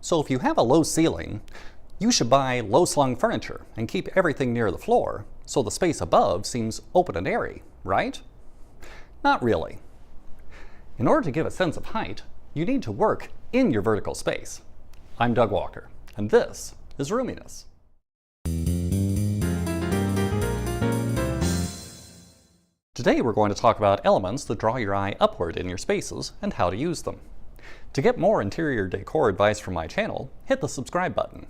So if you have a low ceiling, you should buy low-slung furniture and keep everything near the floor so the space above seems open and airy, right? Not really. In order to give a sense of height, you need to work in your vertical space. I'm Doug Walker, and this is Roominess. Today we're going to talk about elements that draw your eye upward in your spaces and how to use them. To get more interior decor advice from my channel, hit the subscribe button.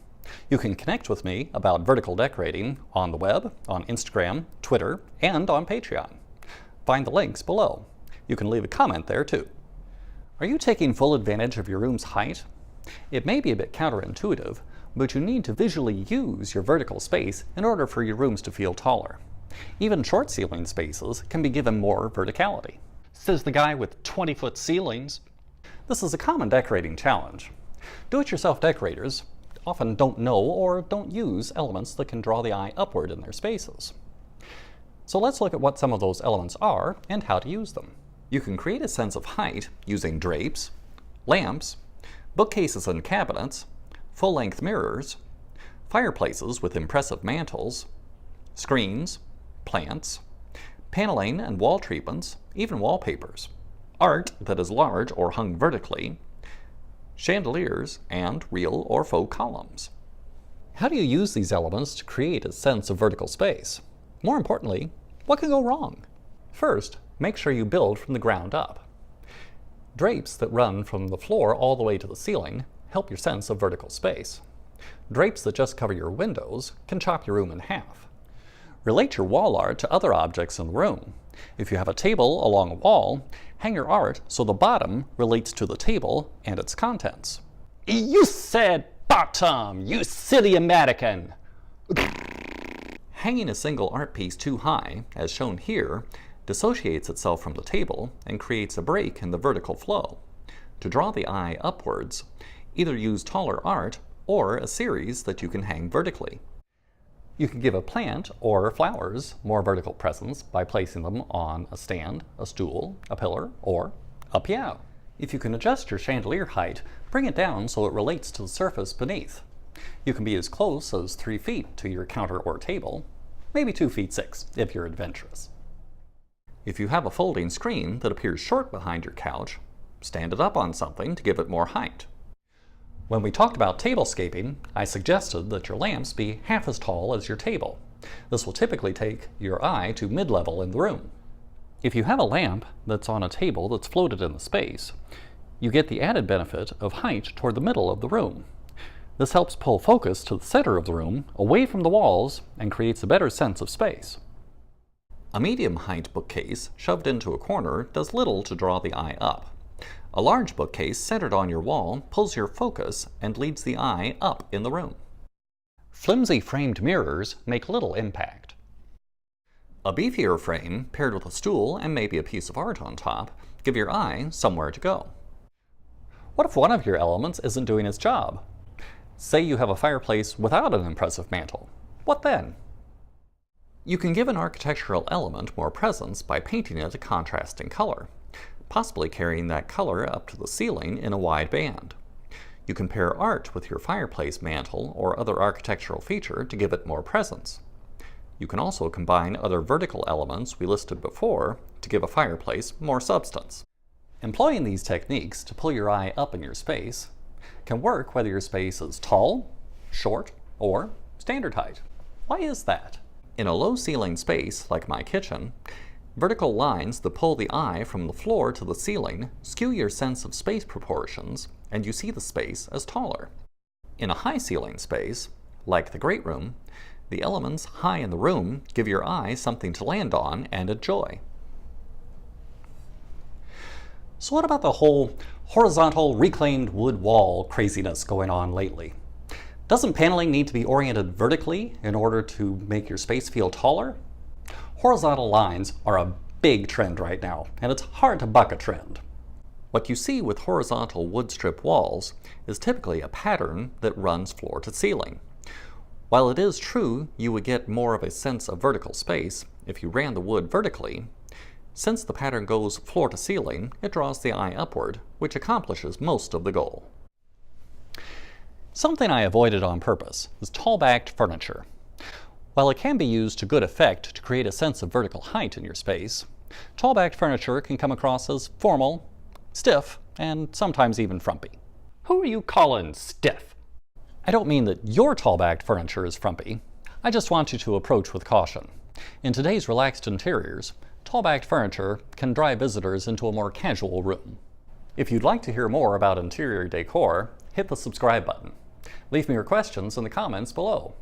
You can connect with me about vertical decorating on the web, on Instagram, Twitter, and on Patreon. Find the links below. You can leave a comment there too. Are you taking full advantage of your room's height? It may be a bit counterintuitive, but you need to visually use your vertical space in order for your rooms to feel taller. Even short ceiling spaces can be given more verticality. Says the guy with 20-foot ceilings. This is a common decorating challenge. Do-it-yourself decorators often don't know or don't use elements that can draw the eye upward in their spaces. So let's look at what some of those elements are and how to use them. You can create a sense of height using drapes, lamps, bookcases and cabinets, full-length mirrors, fireplaces with impressive mantels, screens, plants, paneling and wall treatments, even wallpapers, art that is large or hung vertically, chandeliers, and real or faux columns. How do you use these elements to create a sense of vertical space? More importantly, what can go wrong? First, make sure you build from the ground up. Drapes that run from the floor all the way to the ceiling help your sense of vertical space. Drapes that just cover your windows can chop your room in half. Relate your wall art to other objects in the room. If you have a table along a wall, hang your art so the bottom relates to the table and its contents. You said bottom, you silly American! Hanging a single art piece too high, as shown here, dissociates itself from the table and creates a break in the vertical flow. To draw the eye upwards, either use taller art or a series that you can hang vertically. You can give a plant or flowers more vertical presence by placing them on a stand, a stool, a pillar, or a piano. If you can adjust your chandelier height, bring it down so it relates to the surface beneath. You can be as close as 3 feet to your counter or table, maybe 2 feet 6 if you're adventurous. If you have a folding screen that appears short behind your couch, stand it up on something to give it more height. When we talked about tablescaping, I suggested that your lamps be half as tall as your table. This will typically take your eye to mid-level in the room. If you have a lamp that's on a table that's floated in the space, you get the added benefit of height toward the middle of the room. This helps pull focus to the center of the room, away from the walls, and creates a better sense of space. A medium-height bookcase shoved into a corner does little to draw the eye up. A large bookcase centered on your wall pulls your focus and leads the eye up in the room. Flimsy framed mirrors make little impact. A beefier frame paired with a stool and maybe a piece of art on top give your eye somewhere to go. What if one of your elements isn't doing its job? Say you have a fireplace without an impressive mantel. What then? You can give an architectural element more presence by painting it a contrasting color, possibly carrying that color up to the ceiling in a wide band. You can pair art with your fireplace mantel or other architectural feature to give it more presence. You can also combine other vertical elements we listed before to give a fireplace more substance. Employing these techniques to pull your eye up in your space can work whether your space is tall, short, or standard height. Why is that? In a low ceiling space like my kitchen, vertical lines that pull the eye from the floor to the ceiling skew your sense of space proportions, and you see the space as taller. In a high ceiling space, like the great room, the elements high in the room give your eye something to land on and enjoy. So what about the whole horizontal reclaimed wood wall craziness going on lately? Doesn't paneling need to be oriented vertically in order to make your space feel taller? Horizontal lines are a big trend right now, and it's hard to buck a trend. What you see with horizontal wood strip walls is typically a pattern that runs floor to ceiling. While it is true you would get more of a sense of vertical space if you ran the wood vertically, since the pattern goes floor to ceiling, it draws the eye upward, which accomplishes most of the goal. Something I avoided on purpose is tall-backed furniture. While it can be used to good effect to create a sense of vertical height in your space, tall-backed furniture can come across as formal, stiff, and sometimes even frumpy. Who are you calling stiff? I don't mean that your tall-backed furniture is frumpy. I just want you to approach with caution. In today's relaxed interiors, tall-backed furniture can drive visitors into a more casual room. If you'd like to hear more about interior decor, hit the subscribe button. Leave me your questions in the comments below.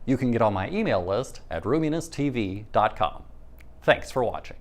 You can get on my email list at RoominessTV.com. Thanks for watching.